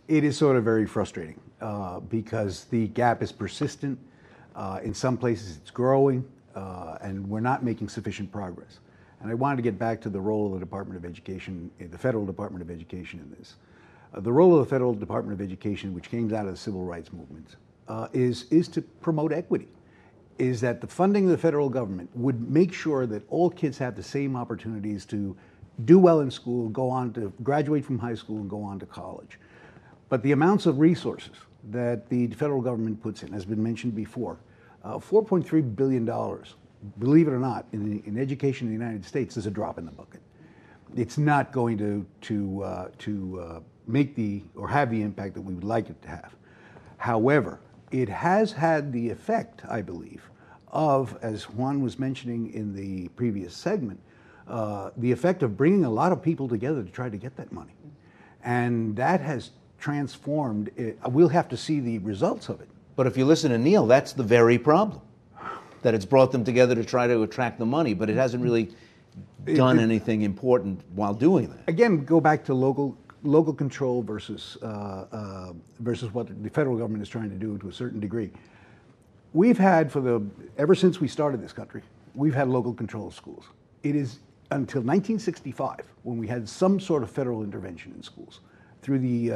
It is sort of very frustrating because the gap is persistent. In some places it's growing, and we're not making sufficient progress. And I wanted to get back to the role of the Department of Education, the Federal Department of Education in this. The role of the Federal Department of Education, which came out of the civil rights movement, is to promote equity. Is that the funding of the federal government would make sure that all kids have the same opportunities to do well in school, go on to graduate from high school and go on to college. But the amounts of resources that the federal government puts in, has been mentioned before, $4.3 billion, believe it or not, in education in the United States is a drop in the bucket. It's not going to make or have the impact that we would like it to have. However, it has had the effect, I believe, of, as Juan was mentioning in the previous segment, the effect of bringing a lot of people together to try to get that money. And that has transformed it. We'll have to see the results of it. But if you listen to Neal, that's the very problem, that it's brought them together to try to attract the money, but it hasn't really done anything important while doing that. Again, go back to local control versus what the federal government is trying to do to a certain degree. We've had, ever since we started this country, we've had local control of schools. It is until 1965 when we had some sort of federal intervention in schools through the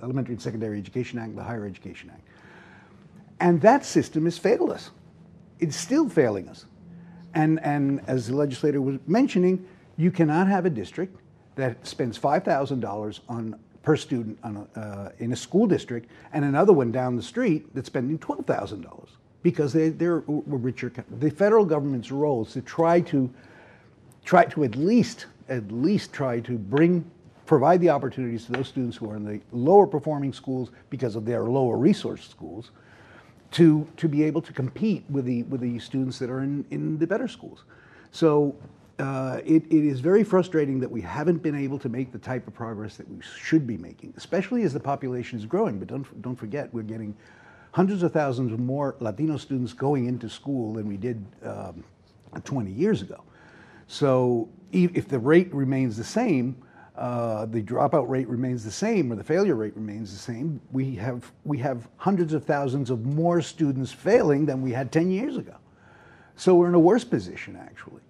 Elementary and Secondary Education Act, the Higher Education Act. And that system has failed us. It's still failing us. And as the legislator was mentioning, you cannot have a district that spends $5,000 per student in a school district, and another one down the street that's spending $12,000 because they're richer. The federal government's role is to try to at least try to provide the opportunities to those students who are in the lower performing schools because of their lower resource schools to be able to compete with the students that are in the better schools. So it is very frustrating that we haven't been able to make the type of progress that we should be making, especially as the population is growing. But don't forget, we're getting hundreds of thousands more Latino students going into school than we did 20 years ago. So if the rate remains the same, the dropout rate remains the same, or the failure rate remains the same, we have hundreds of thousands of more students failing than we had 10 years ago. So we're in a worse position, actually.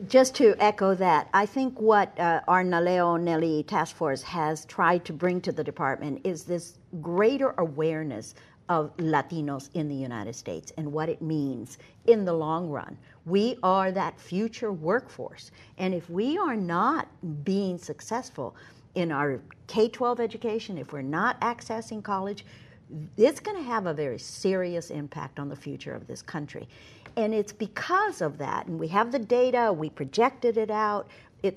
Just to echo that, I think what our Naleo Nelly task force has tried to bring to the department is this greater awareness of Latinos in the United States and what it means in the long run. We are that future workforce. And if we are not being successful in our K-12 education, if we're not accessing college, it's going to have a very serious impact on the future of this country. And it's because of that, and we have the data, we projected it out,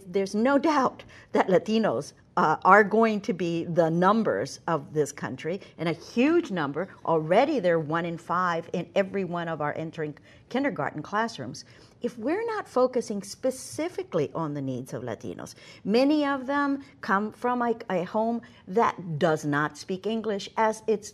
there's no doubt that Latinos are going to be the numbers of this country, and a huge number. Already they're 1 in 5 in every one of our entering kindergarten classrooms. If we're not focusing specifically on the needs of Latinos, many of them come from a home that does not speak English as its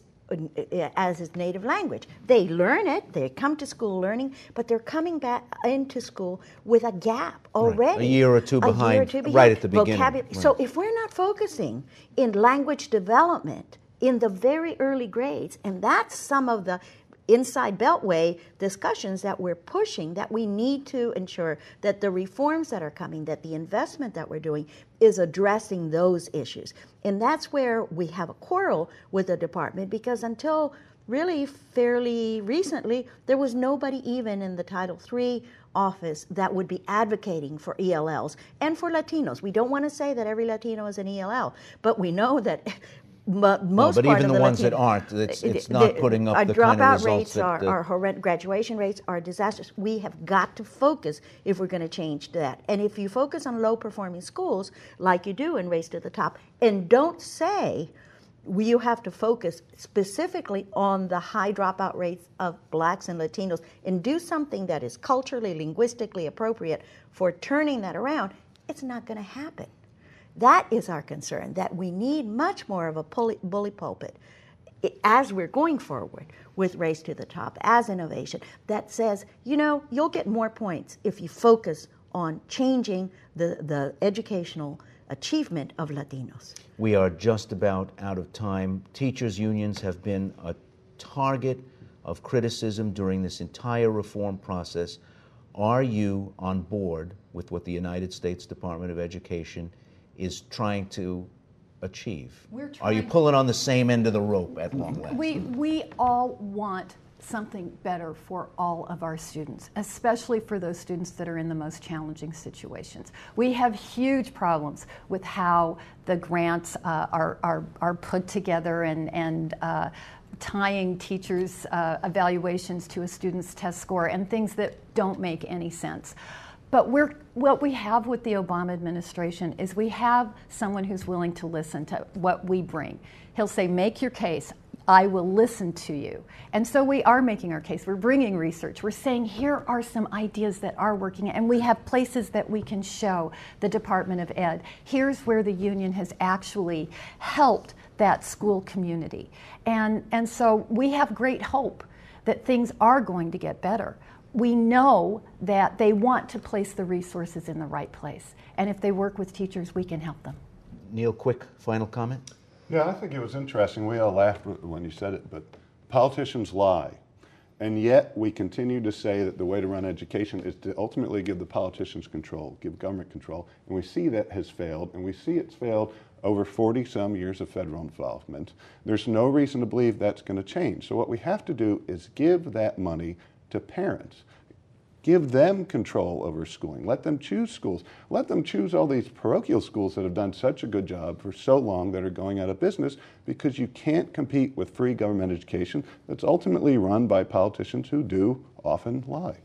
native language. They learn it, they come to school learning, but they're coming back into school with a gap already. Right. A year or two behind, right at the beginning. Right. So if we're not focusing in language development in the very early grades, and that's some of the inside Beltway discussions that we're pushing, that we need to ensure that the reforms that are coming, that the investment that we're doing is addressing those issues. And that's where we have a quarrel with the department, because until really fairly recently, there was nobody even in the Title III office that would be advocating for ELLs and for Latinos. We don't want to say that every Latino is an ELL, but we know that most but part even of the ones that aren't, it's not putting up the kind of results that... Our graduation rates are disastrous. We have got to focus if we're going to change that. And if you focus on low-performing schools, like you do in Race to the Top, and don't say you have to focus specifically on the high dropout rates of blacks and Latinos and do something that is culturally, linguistically appropriate for turning that around, it's not going to happen. That is our concern, that we need much more of a bully pulpit as we're going forward with Race to the Top, as innovation, that says, you know, you'll get more points if you focus on changing the educational achievement of Latinos. We are just about out of time. Teachers' unions have been a target of criticism during this entire reform process. Are you on board with what the United States Department of Education is trying to achieve? Are you pulling on the same end of the rope at long last? We all want something better for all of our students, especially for those students that are in the most challenging situations. We have huge problems with how the grants are put together and tying teachers' evaluations to a student's test score and things that don't make any sense. But what we have with the Obama administration is we have someone who's willing to listen to what we bring. He'll say, make your case. I will listen to you. And so we are making our case. We're bringing research. We're saying here are some ideas that are working, and we have places that we can show the Department of Ed. Here's where the union has actually helped that school community. And so we have great hope that things are going to get better. We know that they want to place the resources in the right place. And if they work with teachers, we can help them. Neil, quick final comment? Yeah, I think it was interesting. We all laughed when you said it, but politicians lie. And yet we continue to say that the way to run education is to ultimately give the politicians control, give government control. And we see that has failed, and we see it's failed over 40-some years of federal involvement. There's no reason to believe that's going to change. So what we have to do is give that money to parents. Give them control over schooling. Let them choose schools. Let them choose all these parochial schools that have done such a good job for so long that are going out of business, because you can't compete with free government education that's ultimately run by politicians who do often lie.